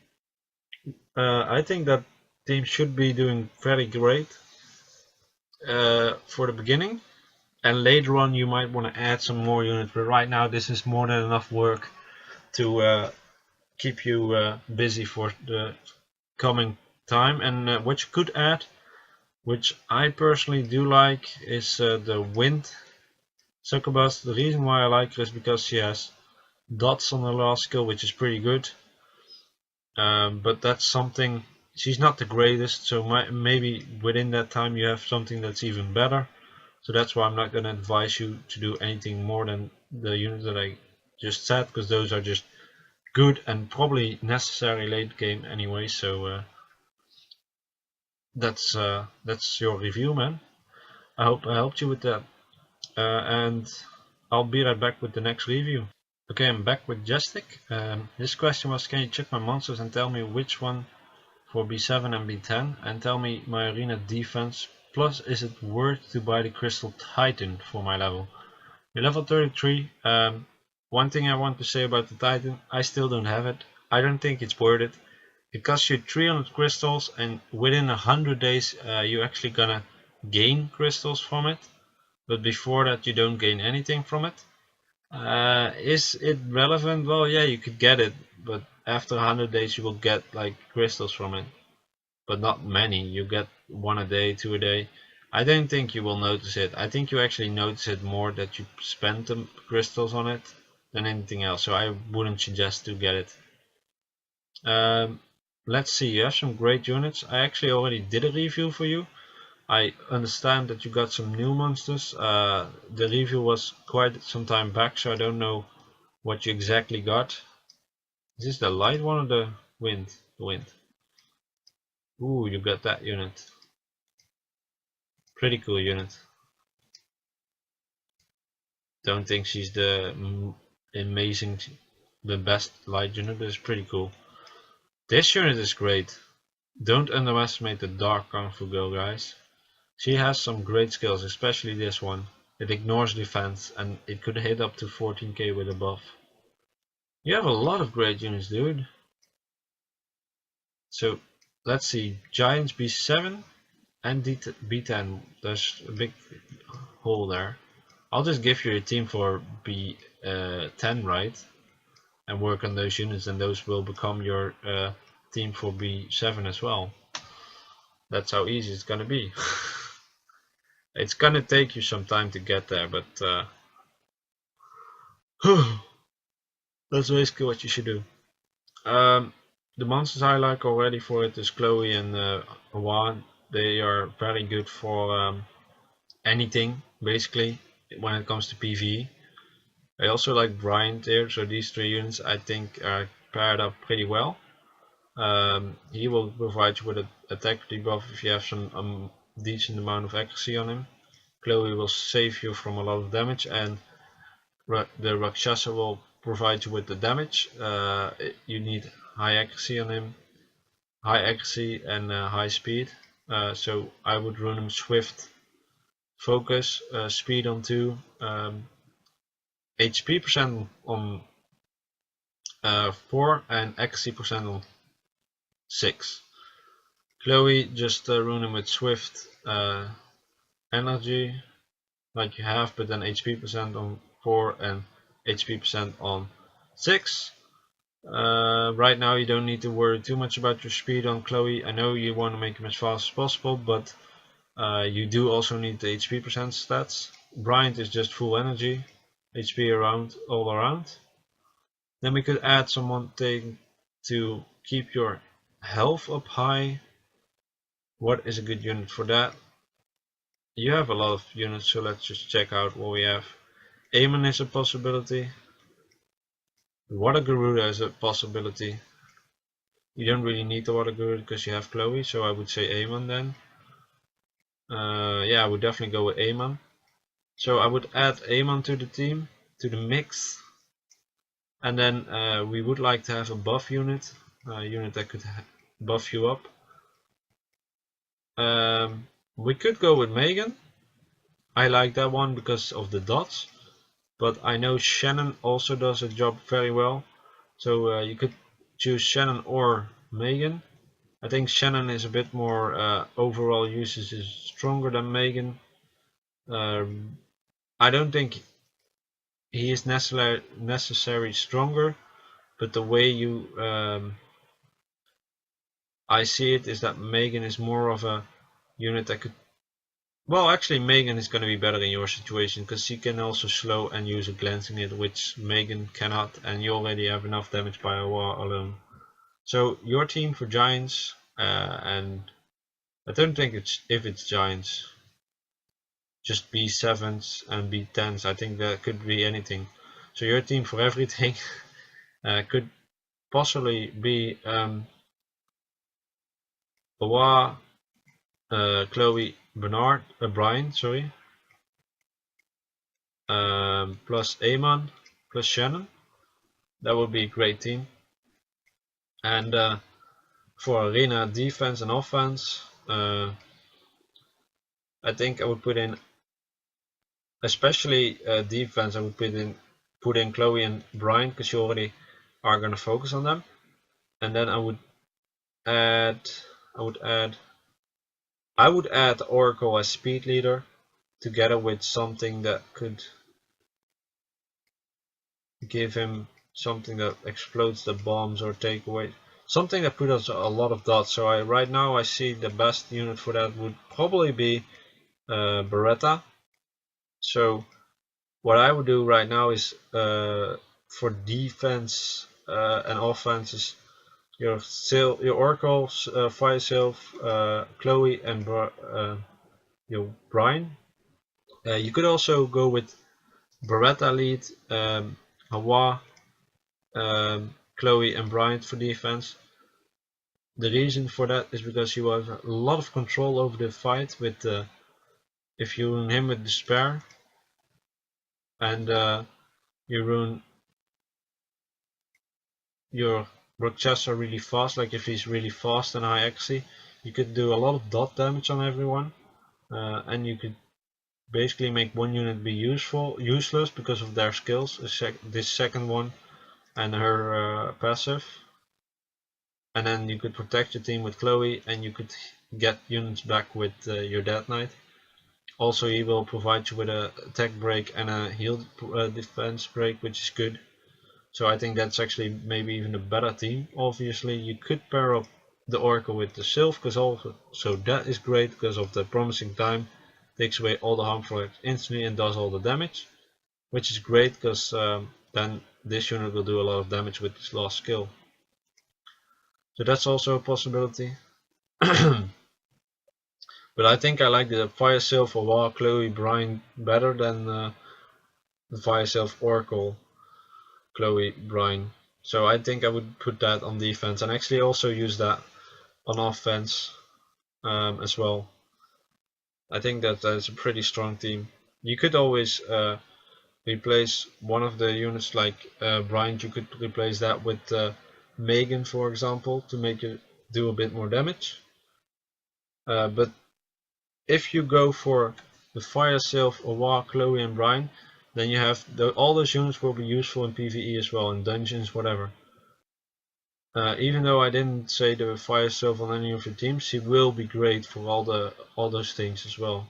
Speaker 1: I think that team should be doing very great for the beginning, and later on you might want to add some more units, but right now this is more than enough work to keep you busy for the coming time. And what you could add, which I personally do like, is the wind succubus. The reason why I like her is because she has dots on her last skill, which is pretty good, but that's something. She's not the greatest, so maybe within that time you have something that's even better. So that's why I'm not going to advise you to do anything more than the unit that I just said, because those are just good and probably necessary late game anyway. So that's your review, man. I hope I helped you with that, and I'll be right back with the next review. Okay, I'm back with Jestic. This question was, can you check my monsters and tell me which one for B7 and B10, and tell me my arena defense, plus is it worth to buy the Crystal Titan for my level? You're level 33. One thing I want to say about the Titan, I still don't have it. I don't think it's worth it. It costs you 300 crystals, and within 100 days you're actually gonna gain crystals from it, but before that you don't gain anything from it. Is it relevant? Well, yeah, you could get it, but after 100 days you will get like crystals from it, but not many. You get 1 a day, 2 a day. I don't think you will notice it. I think you actually notice it more that you spend the crystals on it than anything else, so I wouldn't suggest to get it. Let's see, you have some great units. I actually already did a review for you. I understand that you got some new monsters. The review was quite some time back, so I don't know what you exactly got. Is this the light one or the wind? The wind. Ooh, you got that unit. Pretty cool unit. Don't think she's the amazing, the best light unit, but it's pretty cool. This unit is great. Don't underestimate the Dark Kung Fu girl, guys. She has some great skills, especially this one. It ignores defense and it could hit up to 14k with a buff. You have a lot of great units, dude. So let's see, Giants B7 and B10. There's a big hole there. I'll just give you a team for B10, right? And work on those units, and those will become your team for B7 as well. That's how easy it's gonna be. It's gonna take you some time to get there, but that's basically what you should do. The monsters I like already for it is Chloe and Juan. They are very good for anything, basically, when it comes to PvE. I also like Bryant here, so these 3 units I think are paired up pretty well. He will provide you with an attack debuff if you have some decent amount of accuracy on him. Chloe will save you from a lot of damage, and the Rakshasa will provide you with the damage. You need high accuracy on him, high accuracy and high speed. So I would run him Swift, Focus, Speed on 2, HP percent on 4, and accuracy percent on 6. Chloe, just run him with Swift, Energy, like you have, but then HP percent on 4 and HP percent on 6. Right now you don't need to worry too much about your speed on Chloe. I know you want to make him as fast as possible, but you do also need the HP percent stats. Bryant is just full energy, HP around all around. Then we could add someone to keep your health up high. What is a good unit for that? You have a lot of units, so let's just check out what we have. Amon is a possibility. Water Garuda is a possibility. You don't really need the Water Garuda because you have Chloe, so I would say Amon then. Yeah, I would definitely go with Amon. So I would add Amon to the team, to the mix. And then we would like to have a buff unit, a unit that could buff you up. We could go with Megan. I like that one because of the dots. But I know Shannon also does a job very well. So you could choose Shannon or Megan. I think Shannon is a bit more overall usage is stronger than Megan. I don't think he is necessarily stronger, but the way you I see it is that Megan is more of a unit that could. Well, actually, Megan is going to be better in your situation because she can also slow and use a glancing hit, which Megan cannot, and you already have enough damage by a war alone. So your team for Giants, and I don't think if it's Giants, just B7s and B10s. I think that could be anything. So your team for everything could possibly be Awa, Chloe, Bernard, Brian, sorry, plus Amon, plus Shannon. That would be a great team. And for arena defense and offense, I think I would put in, especially defense, I would put in Chloe and Brian, because you already are gonna focus on them. And then I would add Oracle as speed leader, together with something that could give him something that explodes the bombs or take away something that puts us a lot of dots. So right now I see the best unit for that would probably be Beretta. So what I would do right now is for defense and offense is your Oracle, Fire Sylph, Chloe, and your Brian. You could also go with Beretta lead, Hawa, Chloe, and Brian for defense. The reason for that is because you have a lot of control over the fight with if you run him with Despair, and you run your Rochester really fast, like if he's really fast and high XC, you could do a lot of dot damage on everyone, and you could basically make one unit be useless because of their skills, this second one and her passive. And then you could protect your team with Chloe, and you could get units back with your Death Knight. Also, he will provide you with a attack break and a heal defense break, which is good. So I think that's actually maybe even a better team. Obviously, you could pair up the Oracle with the Sylph, because also that is great because of the promising time. Takes away all the harmful effects instantly and does all the damage, which is great because then this unit will do a lot of damage with its last skill. So that's also a possibility. But I think I like the Fire Sylph, Awa, Chloe, Brian better than the Fire Sylph, Oracle, Chloe, Brian. So I think I would put that on defense, and actually also use that on offense as well. I think that is a pretty strong team. You could always replace one of the units, like Brian. You could replace that with Megan, for example, to make it do a bit more damage. But if you go for the Fire Sylph, Awa, Chloe, and Brian, then you have all those units will be useful in PvE as well, in dungeons, whatever. Even though I didn't say the Fire Sylph on any of your teams, he will be great for all those things as well.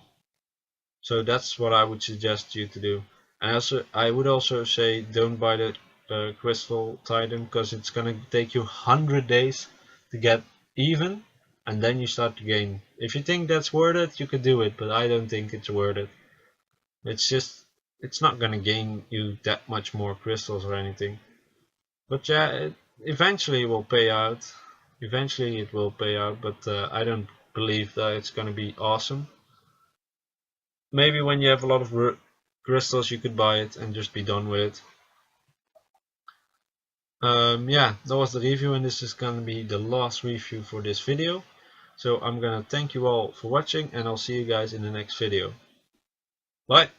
Speaker 1: So that's what I would suggest you to do. And I would also say don't buy the Crystal Titan, because it's gonna take you 100 days to get even, and then you start to gain. If you think that's worth it, you could do it, but I don't think it's worth it. It's not gonna gain you that much more crystals or anything. But yeah, eventually it will pay out. Eventually it will pay out, but I don't believe that it's gonna be awesome. Maybe when you have a lot of crystals you could buy it and just be done with it. Yeah, that was the review, and this is gonna be the last review for this video. So I'm gonna thank you all for watching, and I'll see you guys in the next video. Bye!